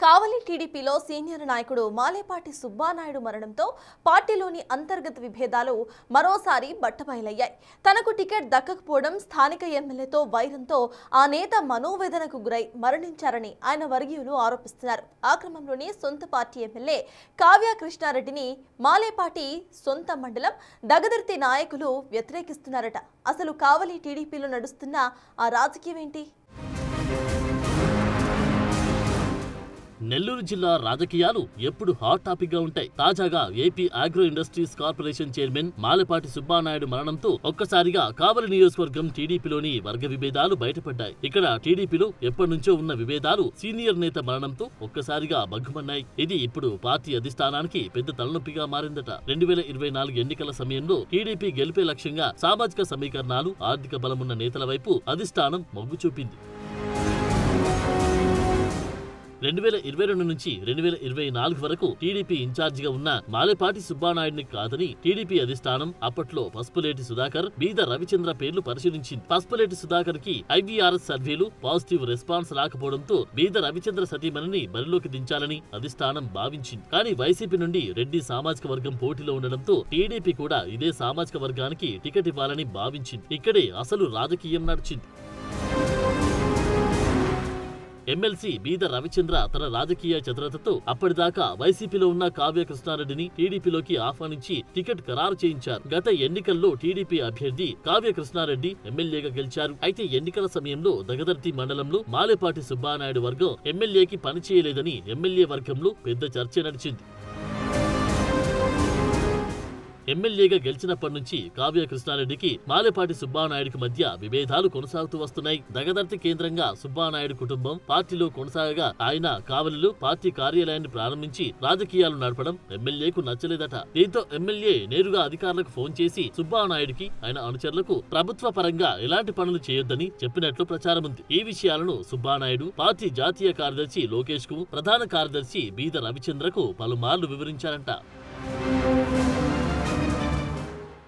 కావలి టీడీపీలో సీనియర్ నాయకుడు మాలేపాటి సుబ్బానాయుడు మరణంతో పార్టీలోని అంతర్గత విభేదాలు మరోసారి బట్టబయలయ్యాయి. తనకు టికెట్ దక్కకపోవడం, స్థానిక ఎమ్మెల్యేతో వైరంతో ఆ నేత మనోవేదనకు గురై మరణించారని ఆయన వర్గీయులు ఆరోపిస్తున్నారు. ఆ క్రమంలోనే సొంత పార్టీ ఎమ్మెల్యే కావ్య కృష్ణారెడ్డిని మాలేపాటి సొంత మండలం దగదర్తి నాయకులు వ్యతిరేకిస్తున్నారట. అసలు కావలి టీడీపీలో నడుస్తున్న ఆ రాజకీయం ఏంటి? నెల్లూరు జిల్లా రాజకీయాలు ఎప్పుడు హాట్ టాపిక్ గా ఉంటాయి. తాజాగా AP agro industries corporation chairman Malepati Subba Naidu మరణంతో ఒక్కసారిగా కావలి నియోజకవర్గం టీడీపీలోని వర్గ విభేదాలు బయటపడ్డాయి. ఇక్కడ టీడీపీలో ఎప్పటి నుంచో ఉన్న విభేదాలు సీనియర్ నేత మరణంతో ఒక్కసారిగా బగ్గుమన్నాయి. ఇది ఇప్పుడు పార్టీ అధిష్టానానికి పెద్ద తలనొప్పిగా మారిందట. 2024 ఎన్నికల సమయంలో టీడీపీ గెలిపే లక్ష్యంగా సామాజిక సమీకరణాలు, ఆర్థిక బలమున్న నేతల వైపు అధిష్టానం మొగ్గు చూపింది. 2022 నుంచి 2024 వరకు టీడీపీ ఇన్ఛార్జిగా ఉన్న మాలేపాటి సుబ్బానాయుడిని కాదని టీడీపీ అధిష్టానం అప్పట్లో పసుపులేటి సుధాకర్, బీద రవిచంద్ర పేర్లు పరిశీలించింది. పసుపులేటి సుధాకర్ కి IVRS సర్వేలు పాజిటివ్ రెస్పాన్స్ రాకపోవడంతో బీద రవిచంద్ర సతీమణిని బరిలోకి దించాలని అధిష్టానం భావించింది. కానీ వైసీపీ నుండి రెడ్డి సామాజిక వర్గం పోటీలో ఉండడంతో టీడీపీ కూడా ఇదే సామాజిక వర్గానికి టికెట్ ఇవ్వాలని భావించింది. ఇక్కడే అసలు రాజకీయం నడిచింది. ఎమ్మెల్సీ బీద రవిచంద్ర తన రాజకీయ చతురతతో అప్పటిదాకా వైసీపీలో ఉన్న కావ్య కృష్ణారెడ్డిని టీడీపీలోకి ఆహ్వానించి టికెట్ ఖరారు చేయించారు. గత ఎన్నికల్లో టీడీపీ అభ్యర్థి కావ్య కృష్ణారెడ్డి ఎమ్మెల్యేగా గెలిచారు. అయితే ఎన్నికల సమయంలో దగదర్తి మండలంలో మాలేపాటి సుబ్బానాయుడు వర్గం ఎమ్మెల్యేకి పనిచేయలేదని ఎమ్మెల్యే వర్గంలో పెద్ద చర్చ నడిచింది. ఎమ్మెల్యేగా గెలిచినప్పటి నుంచి కావ్య కృష్ణారెడ్డికి మాలేపాటి సుబ్బానాయుడికి మధ్య విభేదాలు కొనసాగుతూ వస్తున్నాయి. దగదర్తి కేంద్రంగా సుబ్బానాయుడు కుటుంబం పార్టీలో కొనసాగగా ఆయన కావలిలో పార్టీ కార్యాలయాన్ని ప్రారంభించి రాజకీయాలు నడపడం ఎమ్మెల్యేకు నచ్చలేదట. దీంతో ఎమ్మెల్యే నేరుగా అధికారులకు ఫోన్ చేసి సుబ్బానాయుడికి, ఆయన అనుచరులకు ప్రభుత్వ పరంగా ఎలాంటి పనులు చేయొద్దని చెప్పినట్లు ప్రచారం ఉంది. ఈ విషయాలను సుబ్బానాయుడు పార్టీ జాతీయ కార్యదర్శి లోకేష్ కు, ప్రధాన కార్యదర్శి బీద రవిచంద్రకు పలుమార్లు వివరించారంట.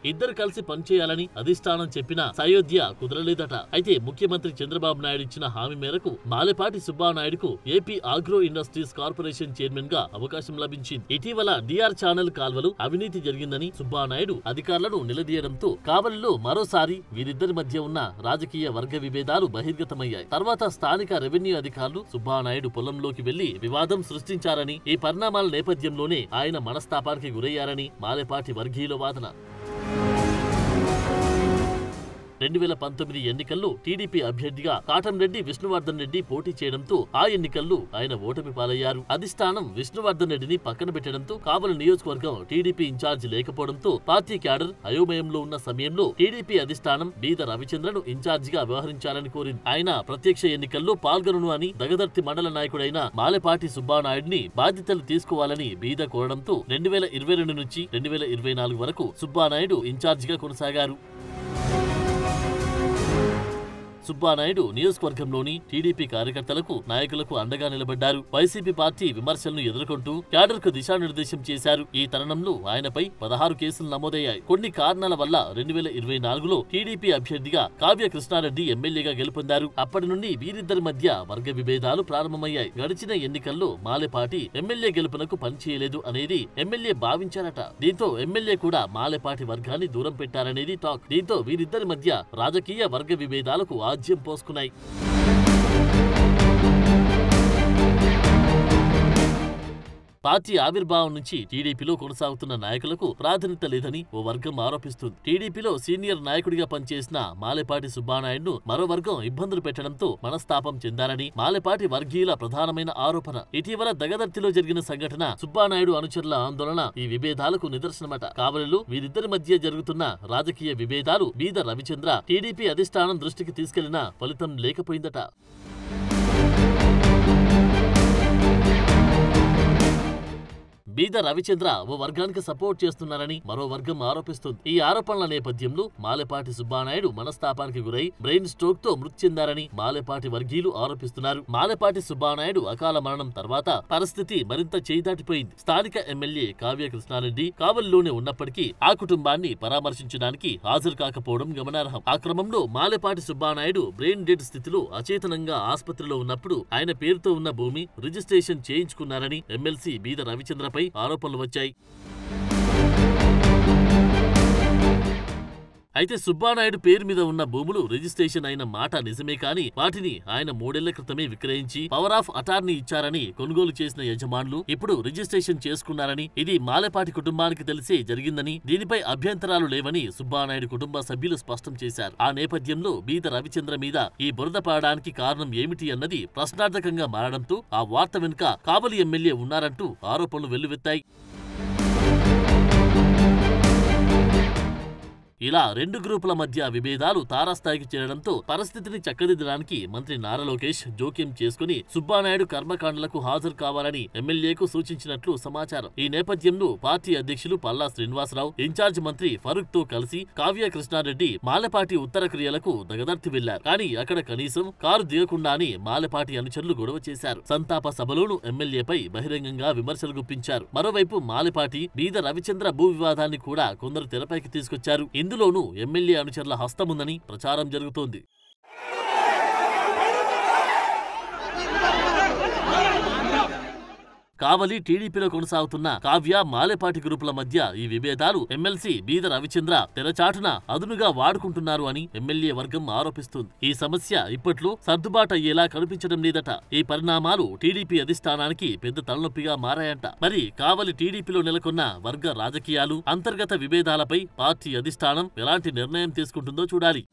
ఇద్దరు కలిసి పనిచేయాలని అధిష్టానం చెప్పినా సయోధ్య కుదరలేదట. అయితే ముఖ్యమంత్రి చంద్రబాబు నాయుడు ఇచ్చిన హామీ మేరకు మాలేపాటి సుబ్బానాయుడుకు AP agro industries corporation chairman గా అవకాశం లభించింది. ఇటీవల డిఆర్ ఛానల్ కాల్వలు అవినీతి జరిగిందని సుబ్బానాయుడు అధికారులను నిలదీయడంతో కావలిలో మరోసారి వీరిద్దరి మధ్య ఉన్న రాజకీయ వర్గ విభేదాలు బహిర్గతమయ్యాయి. తర్వాత స్థానిక రెవెన్యూ అధికారులు సుబ్బానాయుడు పొలంలోకి వెళ్లి వివాదం సృష్టించారని, ఈ పరిణామాల నేపథ్యంలోనే ఆయన మనస్తాపానికి గురయ్యారని మాలేపాటి వర్గీయుల వాదన. 2019 ఎన్నికల్లో టీడీపీ అభ్యర్థిగా కాటంరెడ్డి విష్ణువర్ధన్ రెడ్డి పోటీ చేయడంతో ఆ ఎన్నికల్లో ఆయన ఓటమి పాలయ్యారు. అధిష్టానం విష్ణువర్ధన్ రెడ్డిని పక్కన పెట్టడంతో కావలి నియోజకవర్గం టీడీపీ ఇన్ఛార్జి లేకపోవడంతో పార్టీ క్యాడర్ అయోమయంలో ఉన్న సమయంలో టీడీపీ అధిష్టానం బీద రవిచంద్రను ఇన్ఛార్జిగా వ్యవహరించాలని కోరింది. ఆయన ప్రత్యక్ష ఎన్నికల్లో పాల్గొనను అని దగదర్తి మండల నాయకుడైన మాలేపాటి సుబ్బానాయుడిని బాధ్యతలు తీసుకోవాలని బీద కోరడంతో 2022 నుంచి 2024 వరకు సుబ్బానాయుడు ఇన్ఛార్జిగా కొనసాగారు. సుబ్బానాయుడు నియోజకవర్గంలోని టీడీపీ కార్యకర్తలకు, నాయకులకు అండగా నిలబడ్డారు. వైసీపీ పార్టీ విమర్శలను ఎదుర్కొంటూ క్యాడర్కు దిశానిర్దేశం చేశారు. ఈ తరుణంలో ఆయనపై 16 కేసులు నమోదయ్యాయి. కొన్ని కారణాల వల్ల 2024లో టీడీపీ అభ్యర్థిగా కావ్య కృష్ణారెడ్డి ఎమ్మెల్యేగా గెలుపొందారు. అప్పటి నుండి వీరిద్దరి మధ్య వర్గ విభేదాలు ప్రారంభమయ్యాయి. గడిచిన ఎన్నికల్లో మాలేపాటి ఎమ్మెల్యే గెలుపునకు పనిచేయలేదు అనేది ఎమ్మెల్యే భావించారట. దీంతో ఎమ్మెల్యే కూడా మాలేపాటి వర్గాన్ని దూరం పెట్టారనేది టాక్. దీంతో వీరిద్దరి మధ్య రాజకీయ వర్గ విభేదాలకు ఆజ్యం పోసుకున్నాయి. పార్టీ ఆవిర్భావం నుంచి టీడీపీలో కొనసాగుతున్న నాయకులకు ప్రాధాన్యత లేదని ఓ వర్గం ఆరోపిస్తుంది. టీడీపీలో సీనియర్ నాయకుడిగా పనిచేసిన మాలేపాటి సుబ్బానాయుడును మరో వర్గం ఇబ్బందులు పెట్టడంతో మనస్తాపం చెందారని మాలేపాటి వర్గీయుల ప్రధానమైన ఆరోపణ. ఇటీవల దగదర్తిలో జరిగిన సంఘటన సుబ్బానాయుడు అనుచరుల ఆందోళన ఈ విభేదాలకు నిదర్శనమట. కావలిలో వీరిద్దరి మధ్య జరుగుతున్న రాజకీయ విభేదాలు బీద రవిచంద్ర టీడీపీ అధిష్టానం దృష్టికి తీసుకెళ్లినా ఫలితం లేకపోయిందట. బీద రవిచంద్ర ఓ వర్గానికి సపోర్ట్ చేస్తున్నారని మరో వర్గం ఆరోపిస్తుంది. ఈ ఆరోపణల నేపథ్యంలో మాలేపాటి సుబ్బానాయుడు మనస్తాపానికి గురై బ్రెయిన్ స్ట్రోక్ తో మృతి చెందారని మాలేపాటి వర్గీయులు ఆరోపిస్తున్నారు. మాలేపాటి సుబ్బానాయుడు అకాల మరణం తర్వాత పరిస్థితి మరింత చేయిదాటిపోయింది. స్థానిక ఎమ్మెల్యే కావ్య కృష్ణారెడ్డి కావలిలోనే ఉన్నప్పటికీ ఆ కుటుంబాన్ని పరామర్శించడానికి హాజరు కాకపోవడం గమనార్హం. ఆ క్రమంలో మాలేపాటి సుబ్బానాయుడు బ్రెయిన్ డెడ్ స్థితిలో అచేతనంగా ఆసుపత్రిలో ఉన్నప్పుడు ఆయన పేరుతో ఉన్న భూమి రిజిస్ట్రేషన్ చేయించుకున్నారని ఎమ్మెల్సీ బీద రవిచంద్రపై ఆరోపణలు వచ్చాయి. అయితే సుబ్బానాయుడు పేరు మీద ఉన్న భూములు రిజిస్ట్రేషన్ అయిన మాట నిజమే కానీ వాటిని ఆయన 3 ఏళ్ల క్రితమే విక్రయించి పవర్ ఆఫ్ అటార్నీ ఇచ్చారని కొనుగోలు చేసిన యజమానులు ఇప్పుడు రిజిస్ట్రేషన్ చేసుకున్నారని, ఇది మాలేపాటి కుటుంబానికి తెలిసే జరిగిందని, దీనిపై అభ్యంతరాలు లేవని సుబ్బానాయుడు కుటుంబ సభ్యులు స్పష్టం చేశారు. ఆ నేపథ్యంలో బీద రవిచంద్ర మీద ఈ బురద పడడానికి కారణం ఏమిటి అన్నది ప్రశ్నార్థకంగా మారడంతో ఆ వార్త వెనుక కావలి ఎమ్మెల్యే ఉన్నారంటూ ఆరోపణలు వెల్లువెత్తాయి. ఇలా 2 గ్రూపుల మధ్య విభేదాలు తారాస్థాయికి చేరడంతో పరిస్థితిని చక్కదిద్దడానికి మంత్రి నారా లోకేష్ జోక్యం చేసుకుని సుబ్బానాయుడు కర్మకాండలకు హాజరు కావాలని ఎమ్మెల్యేకు సూచించినట్లు సమాచారం. ఈ నేపథ్యంలో పార్టీ అధ్యక్షులు పల్లా శ్రీనివాసరావు ఇన్ఛార్జ్ మంత్రి ఫరూక్ తో కలిసి కావ్య కృష్ణారెడ్డి మాలేపాటి ఉత్తర క్రియలకు దగదర్తి వెళ్లారు. కానీ అక్కడ కనీసం కారు దిగకుండానే మాలేపాటి అనుచరులు గొడవ చేశారు. సంతాప సభలోనూ ఎమ్మెల్యేపై బహిరంగంగా విమర్శలు గుప్పించారు. మరోవైపు మాలేపాటి బీద రవిచంద్ర భూ వివాదాన్ని కూడా కొందరు తెరపైకి తీసుకొచ్చారు. ఇందులోనూ ఎమ్మెల్యే అనుచరుల హస్తముందని ప్రచారం జరుగుతోంది. కావలి టీడీపీలో కొనసాగుతున్న కావ్య మాలేపాటి గ్రూపుల మధ్య ఈ విభేదాలు ఎమ్మెల్సీ బీద రవిచంద్ర తెరచాటున అదునుగా వాడుకుంటున్నారు అని ఎమ్మెల్యే వర్గం ఆరోపిస్తుంది. ఈ సమస్య ఇప్పట్లో సర్దుబాటయ్యేలా కనిపించడం లేదట. ఈ పరిణామాలు టీడీపీ అధిష్టానానికి పెద్ద తలనొప్పిగా మారాయంట. మరి కావలి టీడీపీలో నెలకొన్న వర్గ రాజకీయాలు, అంతర్గత విభేదాలపై పార్టీ అధిష్టానం ఎలాంటి నిర్ణయం తీసుకుంటుందో చూడాలి.